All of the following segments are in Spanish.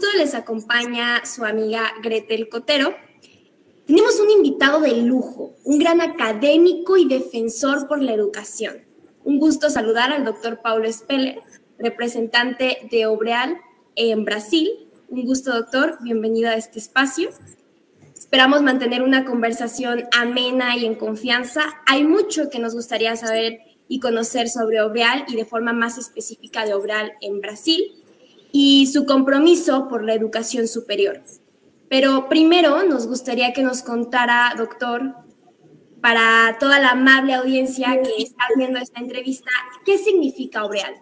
gusto les acompaña su amiga Gretel Cotero. Tenemos un invitado de lujo, un gran académico y defensor por la educación. Un gusto saludar al doctor Paulo Speller, representante de Obreal en Brasil. Un gusto, doctor. Bienvenido a este espacio. Esperamos mantener una conversación amena y en confianza. Hay mucho que nos gustaría saber y conocer sobre Obreal y de forma más específica de Obreal en Brasil y su compromiso por la educación superior. Pero primero nos gustaría que nos contara, doctor, para toda la amable audiencia que está viendo esta entrevista, ¿qué significa Obreal?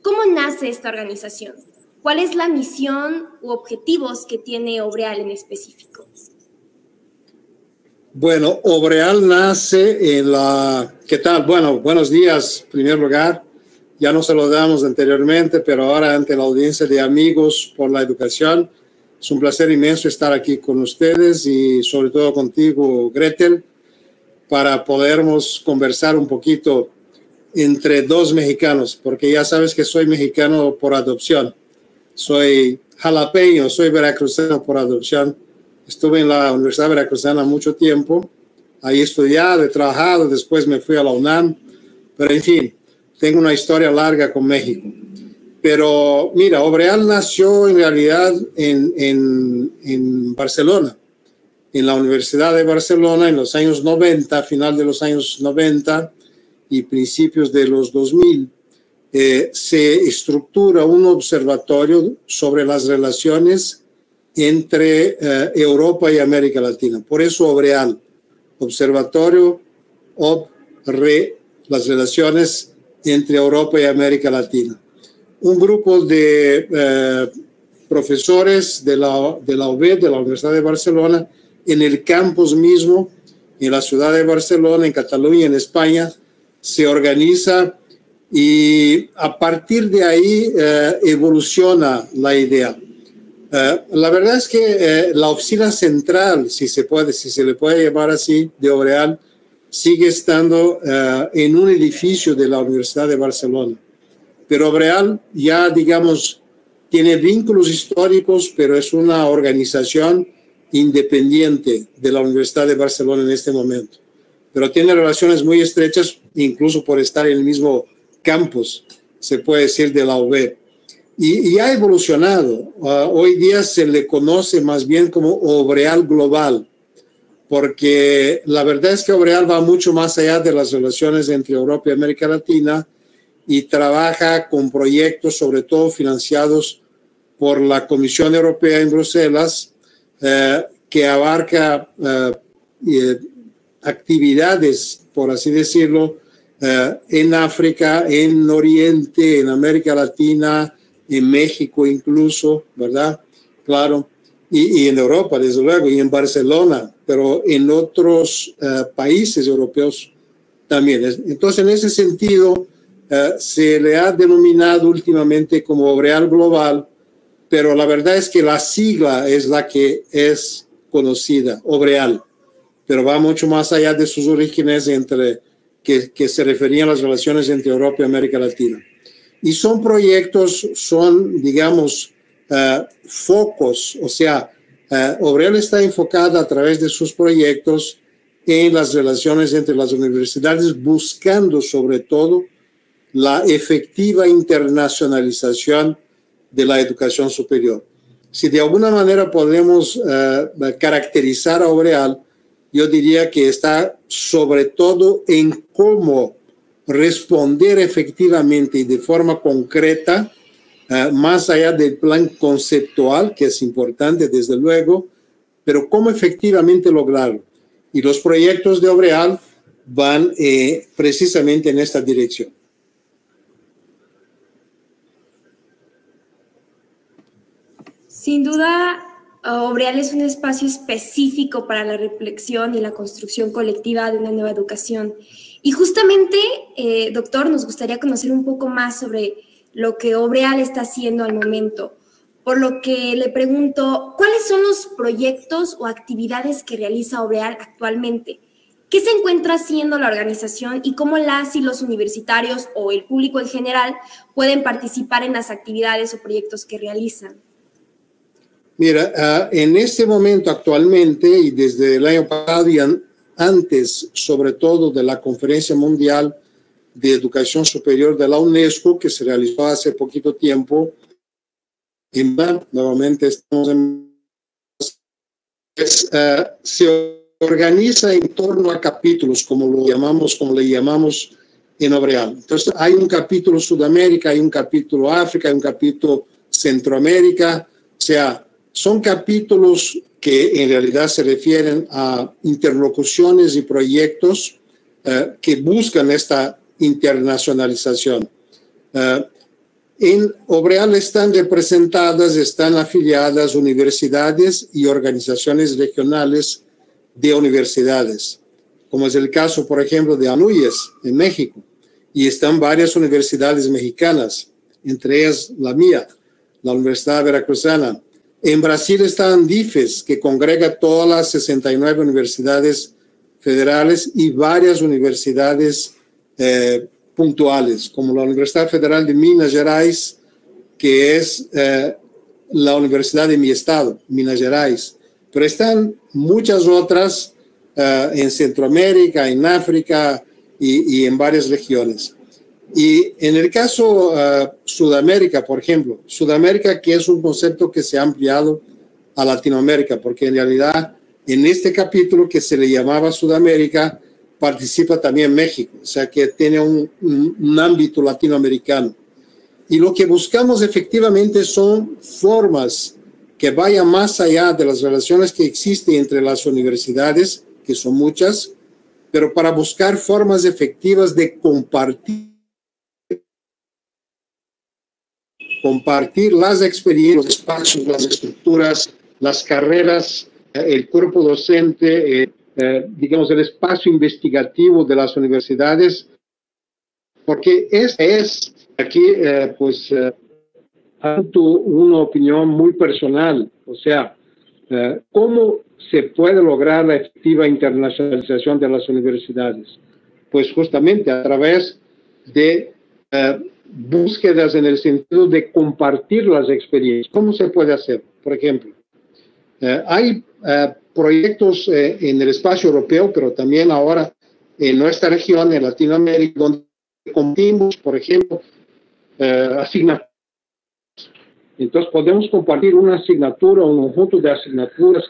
¿Cómo nace esta organización? ¿Cuál es la misión u objetivos que tiene Obreal en específico? Bueno, Obreal nace en la... ¿Qué tal? Bueno, buenos días, en primer lugar. Ya nos saludamos anteriormente, pero ahora ante la audiencia de Amigos por la Educación, es un placer inmenso estar aquí con ustedes y sobre todo contigo, Gretel, para podermos conversar un poquito entre dos mexicanos, porque ya sabes que soy mexicano por adopción. Soy jalapeño, soy veracruzano por adopción. Estuve en la Universidad Veracruzana mucho tiempo, ahí he estudiado, he trabajado, después me fui a la UNAM, pero en fin, tengo una historia larga con México. Pero mira, Obreal nació en realidad en Barcelona, en la Universidad de Barcelona en los años 90, final de los años 90 y principios de los 2000. Se estructura un observatorio sobre las relaciones entre Europa y América Latina. Por eso Obreal, Observatorio las relaciones entre Europa y América Latina. Un grupo de profesores de la UB, de la Universidad de Barcelona, en el campus mismo, en la ciudad de Barcelona, en Cataluña, en España, se organiza y a partir de ahí evoluciona la idea. La verdad es que la oficina central, si se le puede llamar así, de Obreal, sigue estando en un edificio de la Universidad de Barcelona. Pero Obreal ya, digamos, tiene vínculos históricos, pero es una organización independiente de la Universidad de Barcelona en este momento. Pero tiene relaciones muy estrechas, incluso por estar en el mismo campus, se puede decir, de la UB. Y ha evolucionado. Hoy día se le conoce más bien como Obreal Global, porque la verdad es que Obreal va mucho más allá de las relaciones entre Europa y América Latina y trabaja con proyectos, sobre todo financiados por la Comisión Europea en Bruselas, que abarca actividades, por así decirlo, en África, en Oriente, en América Latina, en México incluso, ¿verdad? Claro, y en Europa, desde luego, y en Barcelona, pero en otros países europeos también. Entonces, en ese sentido, se le ha denominado últimamente como Obreal Global, pero la verdad es que la sigla es la que es conocida, Obreal, pero va mucho más allá de sus orígenes que se referían a las relaciones entre Europa y América Latina. Y son proyectos, digamos, focos, o sea, Obreal está enfocada a través de sus proyectos en las relaciones entre las universidades, buscando sobre todo la efectiva internacionalización de la educación superior. Si de alguna manera podemos caracterizar a Obreal, yo diría que está sobre todo en cómo responder efectivamente y de forma concreta, más allá del plan conceptual, que es importante desde luego, pero cómo efectivamente lograrlo. Y los proyectos de Obreal van precisamente en esta dirección. Sin duda, Obreal es un espacio específico para la reflexión y la construcción colectiva de una nueva educación. Y justamente, doctor, nos gustaría conocer un poco más sobre lo que Obreal está haciendo al momento. Por lo que le pregunto, ¿cuáles son los proyectos o actividades que realiza Obreal actualmente? ¿Qué se encuentra haciendo la organización y cómo las y los universitarios o el público en general pueden participar en las actividades o proyectos que realizan? Mira, en este momento actualmente y desde el año pasado y antes, sobre todo de la Conferencia Mundial de Educación Superior de la UNESCO, que se realizó hace poquito tiempo, nuevamente estamos se organiza en torno a capítulos, como le llamamos en Obreal. Entonces, hay un capítulo Sudamérica, hay un capítulo África, hay un capítulo Centroamérica, o sea, son capítulos que en realidad se refieren a interlocuciones y proyectos que buscan esta internacionalización. En Obreal están representadas, están afiliadas universidades y organizaciones regionales de universidades, como es el caso, por ejemplo, de Anuyes, en México, y están varias universidades mexicanas, entre ellas la mía, la Universidad Veracruzana. En Brasil está Andifes, que congrega todas las 69 universidades federales y varias universidades puntuales, como la Universidad Federal de Minas Gerais, que es la universidad de mi estado, Minas Gerais. Pero están muchas otras en Centroamérica, en África y en varias regiones. Y en el caso Sudamérica, por ejemplo, Sudamérica, que es un concepto que se ha ampliado a Latinoamérica, porque en realidad en este capítulo que se le llamaba Sudamérica, participa también México, o sea que tiene un ámbito latinoamericano. Y lo que buscamos efectivamente son formas que vayan más allá de las relaciones que existen entre las universidades, que son muchas, pero para buscar formas efectivas de compartir las experiencias, los espacios, las estructuras, las carreras, el cuerpo docente, digamos, el espacio investigativo de las universidades, porque esta es aquí, una opinión muy personal, o sea, ¿cómo se puede lograr la efectiva internacionalización de las universidades? Pues justamente a través de búsquedas en el sentido de compartir las experiencias. ¿Cómo se puede hacer? Por ejemplo, hay proyectos en el espacio europeo, pero también ahora en nuestra región, en Latinoamérica, donde compartimos, por ejemplo, asignaturas. Entonces podemos compartir una asignatura, un conjunto de asignaturas,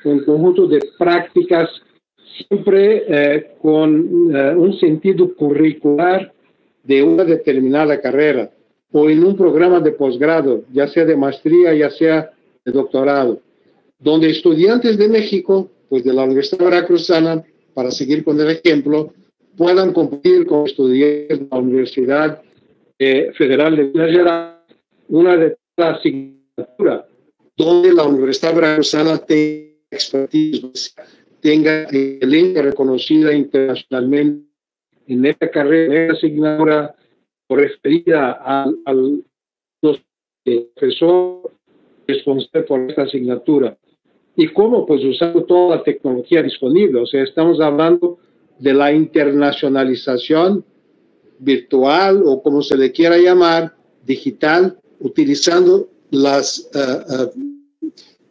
un conjunto de prácticas, siempre con un sentido curricular de una determinada carrera, o en un programa de posgrado, ya sea de maestría, ya sea de doctorado, donde estudiantes de México, pues de la Universidad Veracruzana, para seguir con el ejemplo, puedan compartir con estudiantes de la Universidad Federal de Minas Gerais una determinada asignatura, donde la Universidad Veracruzana tenga expertise, tenga excelencia reconocida internacionalmente en esta carrera, en esta asignatura referida al profesor responsable por esta asignatura. ¿Y cómo? Pues usando toda la tecnología disponible. O sea, estamos hablando de la internacionalización virtual o como se le quiera llamar, digital, utilizando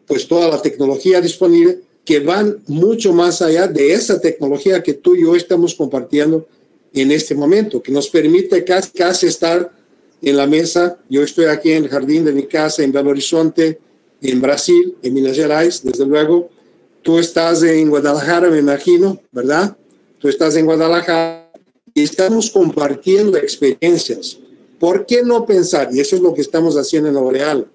pues toda la tecnología disponible, que van mucho más allá de esa tecnología que tú y yo estamos compartiendo en este momento, que nos permite casi estar en la mesa. Yo estoy aquí en el jardín de mi casa en Belo Horizonte, en Brasil, en Minas Gerais, desde luego. Tú estás en Guadalajara, me imagino, ¿verdad? Tú estás en Guadalajara y estamos compartiendo experiencias. ¿Por qué no pensar? Y eso es lo que estamos haciendo en L'Oréal.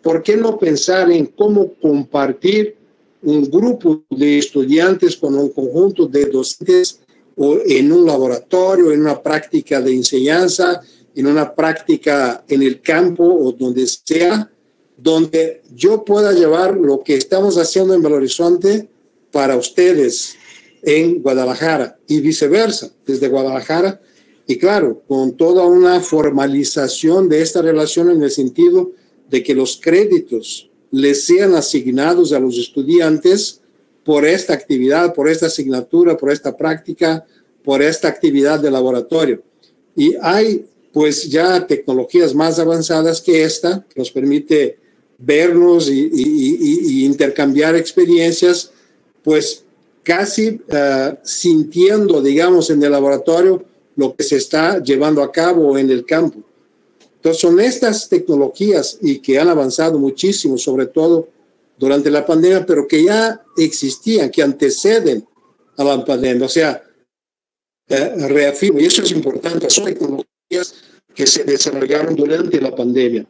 ¿Por qué no pensar en cómo compartir un grupo de estudiantes con un conjunto de docentes o en un laboratorio, en una práctica de enseñanza, en una práctica en el campo o donde sea, donde yo pueda llevar lo que estamos haciendo en Belo Horizonte para ustedes en Guadalajara y viceversa, desde Guadalajara, y claro, con toda una formalización de esta relación en el sentido de que los créditos les sean asignados a los estudiantes por esta actividad, por esta asignatura, por esta práctica, por esta actividad de laboratorio. Y hay pues ya tecnologías más avanzadas que esta, que nos permite vernos y intercambiar experiencias, pues casi sintiendo, digamos, en el laboratorio lo que se está llevando a cabo en el campo. Entonces son estas tecnologías y que han avanzado muchísimo, sobre todo durante la pandemia, pero que ya existían, que anteceden a la pandemia. O sea, reafirmo, y eso es importante, son tecnologías que se desarrollaron durante la pandemia.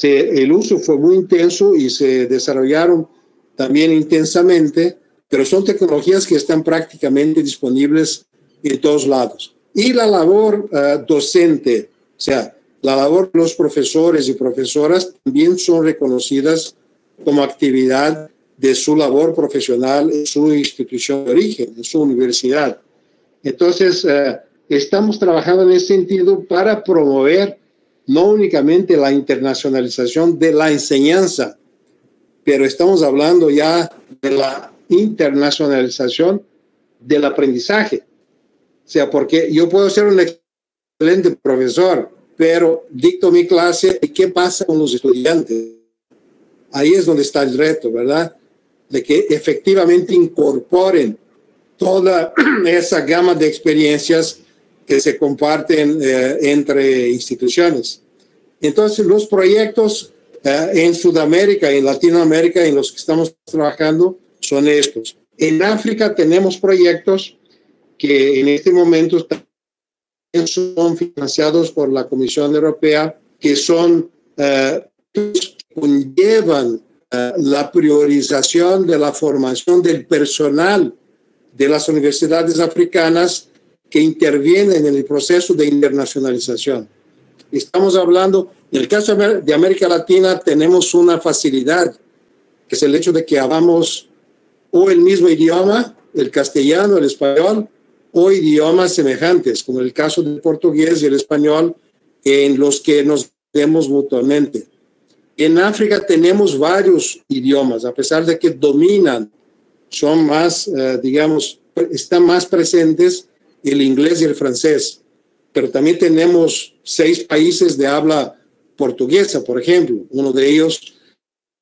El uso fue muy intenso y se desarrollaron también intensamente, pero son tecnologías que están prácticamente disponibles en todos lados. Y la labor docente, o sea, la labor de los profesores y profesoras también son reconocidas como actividad de su labor profesional en su institución de origen, en su universidad. Entonces, estamos trabajando en ese sentido para promover no únicamente la internacionalización de la enseñanza, pero estamos hablando ya de la internacionalización del aprendizaje. O sea, porque yo puedo ser un excelente profesor, pero dicto mi clase y ¿qué pasa con los estudiantes? Ahí es donde está el reto, ¿verdad? De que efectivamente incorporen toda esa gama de experiencias que se comparten entre instituciones. Entonces, los proyectos en Sudamérica y en Latinoamérica en los que estamos trabajando son estos. En África tenemos proyectos que en este momento son financiados por la Comisión Europea, que son conllevan la priorización de la formación del personal de las universidades africanas que intervienen en el proceso de internacionalización. Estamos hablando, en el caso de América Latina, tenemos una facilidad, que es el hecho de que hablamos o el mismo idioma, el castellano, el español, o idiomas semejantes, como el caso del portugués y el español, en los que nos vemos mutuamente. En África tenemos varios idiomas, a pesar de que dominan, son más, digamos, están más presentes el inglés y el francés, pero también tenemos 6 países de habla portuguesa, por ejemplo, uno de ellos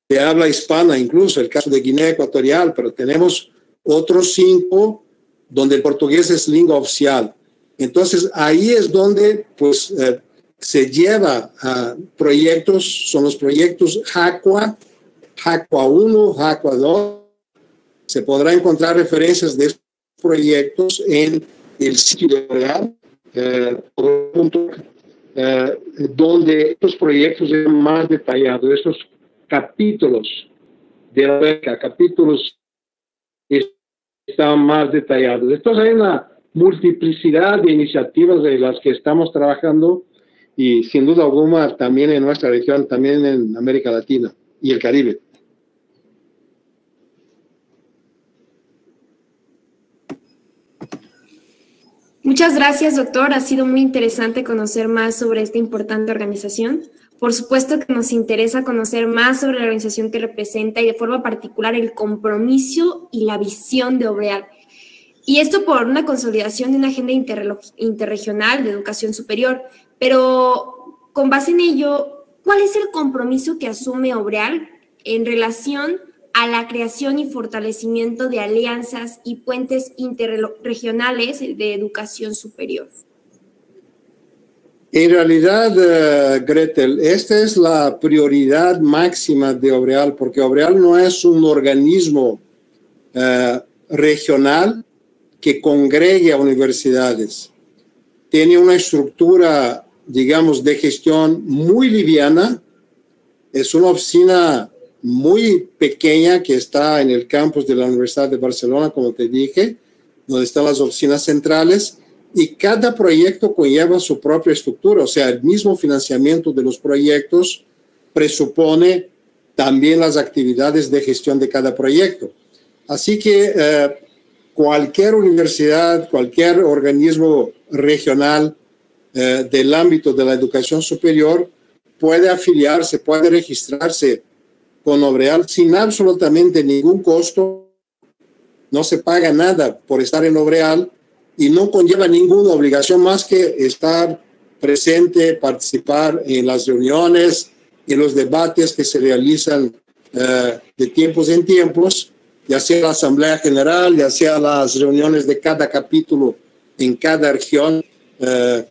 de habla hispana, incluso el caso de Guinea Ecuatorial, pero tenemos otros 5 donde el portugués es lengua oficial. Entonces, ahí es donde pues, se lleva a proyectos, son los proyectos JACUA, JACUA 1, JACUA 2. Se podrá encontrar referencias de estos proyectos en el sitio de L'Oréal, donde estos proyectos son más detallados, estos capítulos de la beca, capítulos están más detallados. Entonces hay una multiplicidad de iniciativas de las que estamos trabajando y sin duda alguna también en nuestra región, también en América Latina y el Caribe. Muchas gracias, doctor. Ha sido muy interesante conocer más sobre esta importante organización. Por supuesto que nos interesa conocer más sobre la organización que representa y de forma particular el compromiso y la visión de Obreal. Y esto por una consolidación de una agenda interregional de educación superior. Pero con base en ello, ¿cuál es el compromiso que asume Obreal en relación a la creación y fortalecimiento de alianzas y puentes interregionales de educación superior? En realidad, Gretel, esta es la prioridad máxima de Obreal, porque Obreal no es un organismo regional que congregue a universidades. Tiene una estructura, digamos, de gestión muy liviana. Es una oficina muy pequeña que está en el campus de la Universidad de Barcelona, como te dije, donde están las oficinas centrales, y cada proyecto conlleva su propia estructura, o sea, el mismo financiamiento de los proyectos presupone también las actividades de gestión de cada proyecto. Así que cualquier universidad, cualquier organismo regional del ámbito de la educación superior puede afiliarse, puede registrarse con Obreal sin absolutamente ningún costo. No se paga nada por estar en Obreal y no conlleva ninguna obligación más que estar presente, participar en las reuniones, y los debates que se realizan de tiempos en tiempos, ya sea la Asamblea General, ya sea las reuniones de cada capítulo en cada región,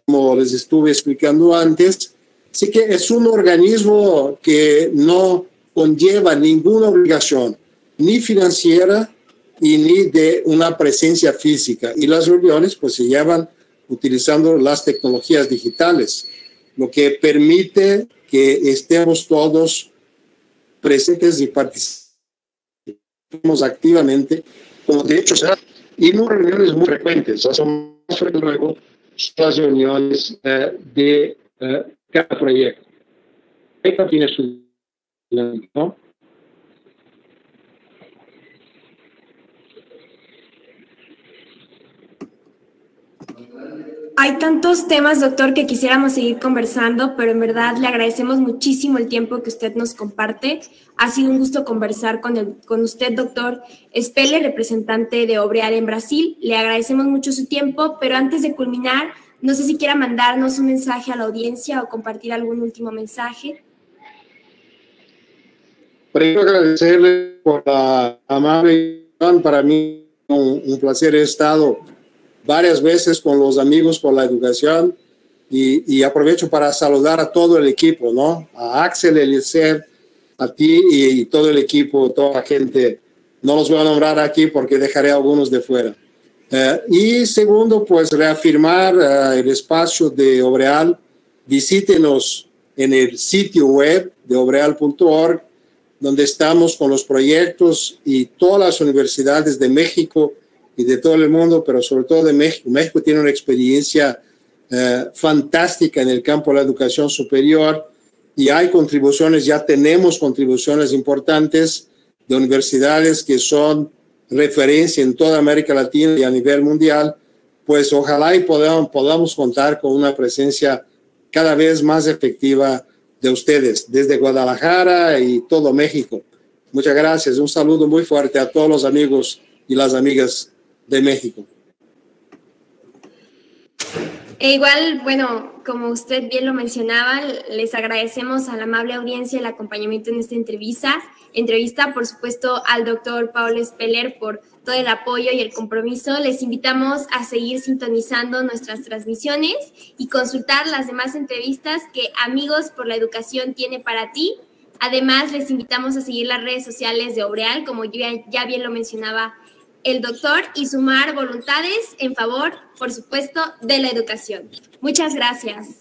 como les estuve explicando antes. Así que es un organismo que no conlleva ninguna obligación, ni financiera y ni de una presencia física. Y las reuniones pues se llevan utilizando las tecnologías digitales, lo que permite que estemos todos presentes y participemos activamente, como de hecho se da, y no reuniones muy frecuentes, o sea, son más frecuentes luego las reuniones de cada proyecto. Esta tiene su ¿no? Hay tantos temas, doctor, que quisiéramos seguir conversando, pero en verdad le agradecemos muchísimo el tiempo que usted nos comparte. Ha sido un gusto conversar con usted, doctor Speller, representante de Obreal en Brasil. Le agradecemos mucho su tiempo, pero antes de culminar, no sé si quiera mandarnos un mensaje a la audiencia o compartir algún último mensaje. Primero agradecerle por la amable invitación. Para mí un placer. He estado varias veces con los amigos por la educación y aprovecho para saludar a todo el equipo, ¿no? A Axel, Eliezer, a ti y todo el equipo, toda la gente. No los voy a nombrar aquí porque dejaré a algunos de fuera. Y segundo, pues reafirmar el espacio de Obreal. Visítenos en el sitio web de obreal.org, donde estamos con los proyectos y todas las universidades de México y de todo el mundo, pero sobre todo de México. México tiene una experiencia fantástica en el campo de la educación superior y hay contribuciones, ya tenemos contribuciones importantes de universidades que son referencia en toda América Latina y a nivel mundial. Pues ojalá y podamos contar con una presencia cada vez más efectiva de ustedes, desde Guadalajara y todo México. Muchas gracias. Un saludo muy fuerte a todos los amigos y las amigas de México. E igual, bueno, como usted bien lo mencionaba, les agradecemos a la amable audiencia el acompañamiento en esta entrevista, por supuesto, al doctor Paulo Speller por todo el apoyo y el compromiso. Les invitamos a seguir sintonizando nuestras transmisiones y consultar las demás entrevistas que Amigos por la Educación tiene para ti. Además, les invitamos a seguir las redes sociales de Obreal, como ya bien lo mencionaba el doctor, y sumar voluntades en favor, por supuesto, de la educación. Muchas gracias.